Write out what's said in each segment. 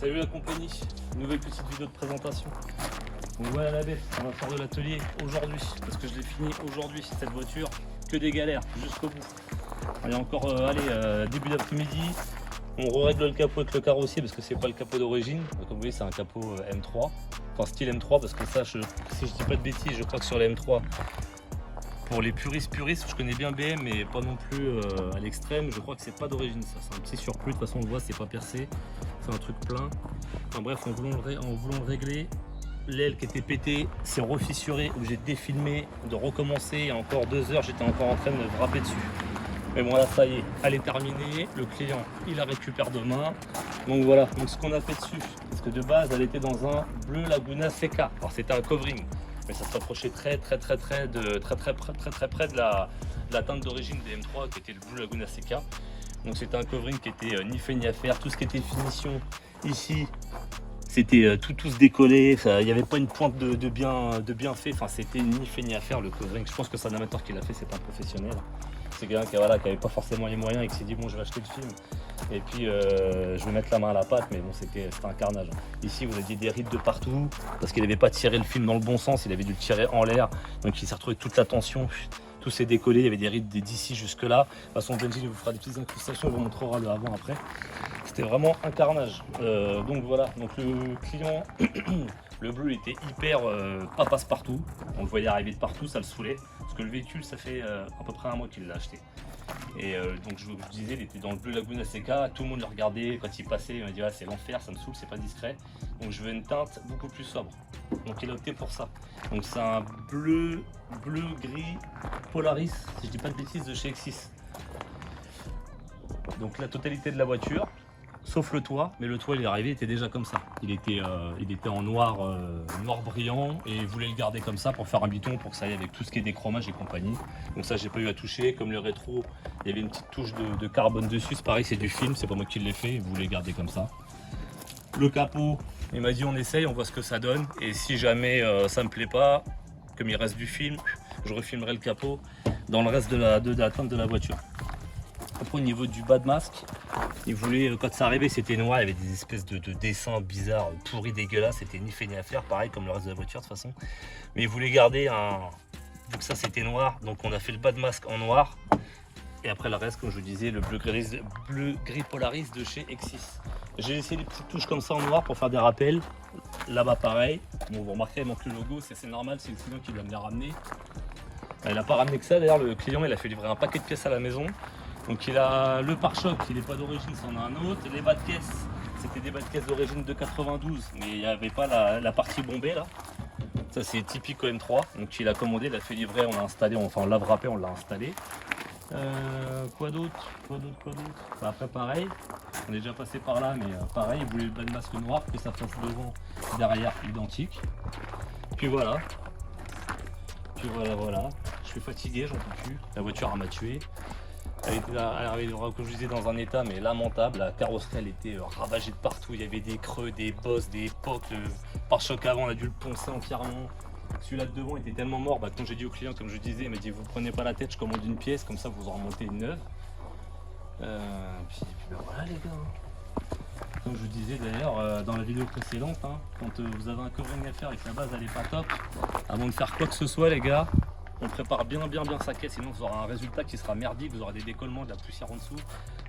Salut la compagnie, nouvelle petite vidéo de présentation. Donc voilà la bête, on va faire de l'atelier aujourd'hui, parce que je l'ai fini aujourd'hui cette voiture, que des galères jusqu'au bout. Il y a encore début d'après-midi, on règle le capot avec le carrossier parce que c'est pas le capot d'origine. Comme vous voyez c'est un capot M3, enfin style M3 parce que ça, si je dis pas de bêtises, je crois que sur les M3, pour les puristes, je connais bien BM mais pas non plus à l'extrême, je crois que c'est pas d'origine ça, c'est un petit surplus, de toute façon on le voit, c'est pas percé, c'est un truc plein. Enfin bref, en voulant le régler, l'aile qui était pétée s'est refissurée, où j'ai défilmé, de recommencer, il y a encore 2 heures j'étais encore en train de me frapper dessus. Mais bon là ça y est, elle est terminée, le client il la récupère demain. Donc voilà, donc ce qu'on a fait dessus, parce que de base elle était dans un bleu Laguna Seca, alors c'était un covering. Mais ça se rapprochait très près de la teinte d'origine des M3 qui était le Blue Laguna Seca. Donc c'était un covering qui était ni fait ni à faire. Tout ce qui était finition ici, c'était tout se décollé. Il n'y avait pas une pointe de bien fait. Enfin c'était ni fait ni à faire le covering. Je pense que c'est un amateur qui l'a fait, c'est pas un professionnel. C'est quelqu'un qui n'avait pas forcément les moyens et qui s'est dit bon je vais acheter le film et puis je vais mettre la main à la pâte, mais bon c'était un carnage. Ici vous aviez des rides de partout parce qu'il n'avait pas tiré le film dans le bon sens, il avait dû le tirer en l'air, donc il s'est retrouvé toute la tension, tout s'est décollé, il y avait des rides d'ici jusque là. De toute façon Benji vous fera des petites incrustations, il vous montrera le avant après. C'était vraiment un carnage. Donc voilà, donc le client le bleu était hyper pas passe-partout, on le voyait arriver de partout, ça le saoulait, parce que le véhicule ça fait à peu près un mois qu'il l'a acheté. Et donc je vous disais, il était dans le bleu Laguna Seca, tout le monde le regardait, quand il passait il m'a dit ah, c'est l'enfer, ça me saoule, c'est pas discret, donc je veux une teinte beaucoup plus sobre. Donc il a opté pour ça. Donc c'est un bleu gris Polaris, si je dis pas de bêtises, de chez Exis. Donc la totalité de la voiture, sauf le toit, mais le toit il est arrivé, il était déjà comme ça. Il était en noir brillant et il voulait le garder comme ça pour faire un biton, pour que ça aille avec tout ce qui est déchromage et compagnie. Donc ça j'ai pas eu à toucher, comme le rétro, il y avait une petite touche de carbone dessus, c'est pareil, c'est du film, c'est pas moi qui l'ai fait, il voulait garder comme ça. Le capot, il m'a dit on essaye, on voit ce que ça donne, et si jamais ça me plaît pas, comme il reste du film, je refilmerai le capot dans le reste de la teinte de la voiture. Après au niveau du bas de masque, il voulait, quand ça arrivait c'était noir, il y avait des espèces de dessins bizarres, pourris, dégueulasses, c'était ni fait ni à faire, pareil comme le reste de la voiture de toute façon. Mais il voulait garder vu que ça c'était noir, donc on a fait le bas de masque en noir. Et après le reste, comme je vous disais, le bleu gris Polaris de chez Exis. J'ai laissé des petites touches comme ça en noir pour faire des rappels. Là-bas pareil, bon, vous remarquerez il manque le logo, c'est normal, c'est le client qui l'a bien ramené. Il n'a pas ramené que ça, d'ailleurs le client il a fait livrer un paquet de pièces à la maison. Donc il a le pare-choc, il n'est pas d'origine, c'en a un autre. Les bas de caisse, c'était des bas de caisse d'origine de 92, mais il n'y avait pas la partie bombée là. Ça c'est typique au M3, donc il a commandé, il a fait livrer, on l'a installé, enfin on l'a wrappé, on l'a installé. Quoi d'autre bah, après pareil, on est déjà passé par là, mais pareil, il voulait le bas de masque noir, que ça fasse devant, derrière, identique. Puis voilà, je suis fatigué, j'en peux plus, la voiture m'a tué. Elle arrivait, comme je disais, dans un état mais lamentable. La carrosserie elle était ravagée de partout. Il y avait des creux, des bosses, des pocs. Le pare-choc avant, on a dû le poncer entièrement. Celui-là de devant était tellement mort. Quand j'ai dit au client, comme je disais, il m'a dit vous prenez pas la tête, je commande une pièce, comme ça vous en remontez une neuve. Puis ben voilà les gars. Comme je vous disais d'ailleurs dans la vidéo précédente, quand vous avez un covering à faire et que la base elle est pas top, avant de faire quoi que ce soit les gars, on prépare bien sa caisse, sinon vous aurez un résultat qui sera merdique, vous aurez des décollements, de la poussière en dessous,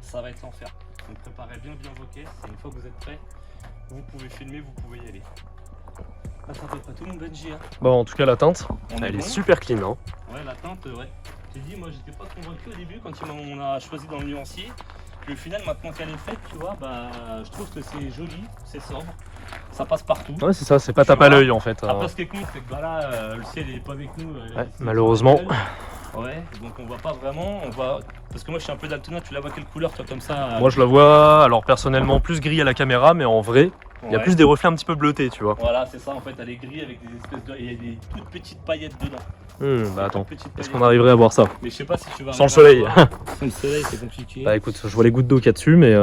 ça va être l'enfer. Donc préparez bien vos caisses, et une fois que vous êtes prêts, vous pouvez filmer, vous pouvez y aller. Ah, ça fait pas tout mon Benji. Bon, en tout cas la teinte, elle est super clean. Ouais, la teinte, ouais. J'ai dit, moi j'étais pas convaincu au début quand on a choisi dans le nuancier. Puis au final, maintenant qu'elle est faite, tu vois, je trouve que c'est joli, c'est sobre. Ça passe partout. Ouais, c'est ça, c'est pas tape à l'œil en fait. Après, ce qui est con, c'est que là, le ciel il est pas avec nous. Ouais, malheureusement. Ouais, donc on voit pas vraiment. Parce que moi je suis un peu daltonien, tu la vois quelle couleur toi comme ça? Moi je la vois, alors personnellement, plus gris à la caméra, mais en vrai, il y a plus des reflets un petit peu bleutés, tu vois. Voilà, c'est ça en fait, elle est grise avec des espèces de. Il y a des toutes petites paillettes dedans. Bah attends, est-ce qu'on arriverait à voir ça? Mais je sais pas si tu vas. Sans le soleil. Sans le soleil, c'est compliqué. Bah écoute, je vois les gouttes d'eau qu'il y a dessus, mais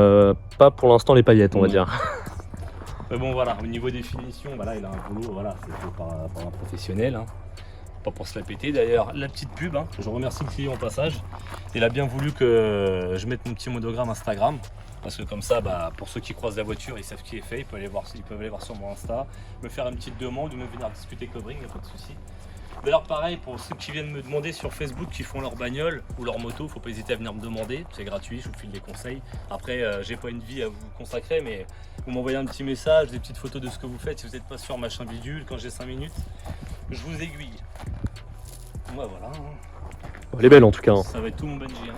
pas pour l'instant les paillettes, on va dire. Mais bon voilà, au niveau des finitions, bah là il a un boulot, voilà, c'est fait par un professionnel. Pas pour se la péter. D'ailleurs, la petite pub, je remercie le client au passage. Il a bien voulu que je mette mon petit monogramme Instagram. Parce que comme ça, bah, pour ceux qui croisent la voiture, ils savent qui est fait, ils peuvent aller voir sur mon Insta, me faire une petite demande ou me venir discuter covering, il n'y a pas de souci. D'ailleurs pareil, pour ceux qui viennent me demander sur Facebook qui font leur bagnole ou leur moto, faut pas hésiter à venir me demander, c'est gratuit, je vous file des conseils. Après, j'ai pas une vie à vous consacrer, mais vous m'envoyez un petit message, des petites photos de ce que vous faites, si vous n'êtes pas sûr, machin bidule, quand j'ai 5 minutes, je vous aiguille. Ouais, voilà, hein. Elle est belle en tout cas. Hein. Ça va être tout mon Benji. Hein.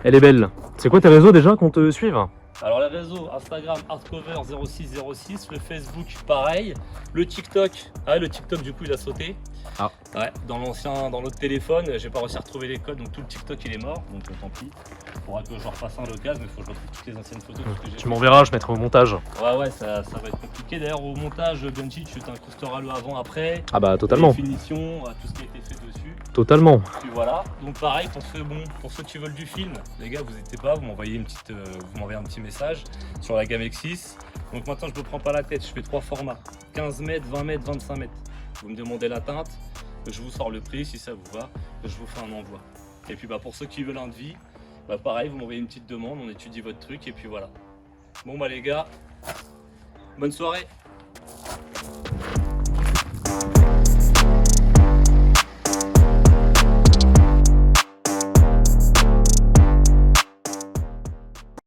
Elle est belle. C'est quoi tes réseaux déjà qu'on te suive? Alors les réseaux, Instagram hardcover0606, le Facebook pareil, le TikTok, le TikTok du coup il a sauté. Ah. Ouais, dans l'autre téléphone, j'ai pas réussi à retrouver les codes, donc tout le TikTok il est mort, donc tant pis. Il faudra que je refasse un local, mais il faut que je retrouve toutes les anciennes photos. Tout ce que j'ai Tu fait. m'enverras, je mettrai au montage. Ouais, ça va être compliqué. D'ailleurs au montage, Benji, tu t'incrusteras le avant après. Ah bah totalement. Les finitions, tout ce qui a été fait dessus. Totalement. Puis voilà, donc pareil pour ceux qui veulent du film, les gars vous n'hésitez pas, vous m'envoyez un petit message sur la gamme X6. Donc maintenant je me prends pas la tête, je fais 3 formats, 15 mètres, 20 mètres, 25 mètres. Vous me demandez la teinte, je vous sors le prix si ça vous va, je vous fais un envoi. Et puis bah pour ceux qui veulent un devis, bah pareil, vous m'envoyez une petite demande, on étudie votre truc et puis voilà. Bon bah les gars, bonne soirée.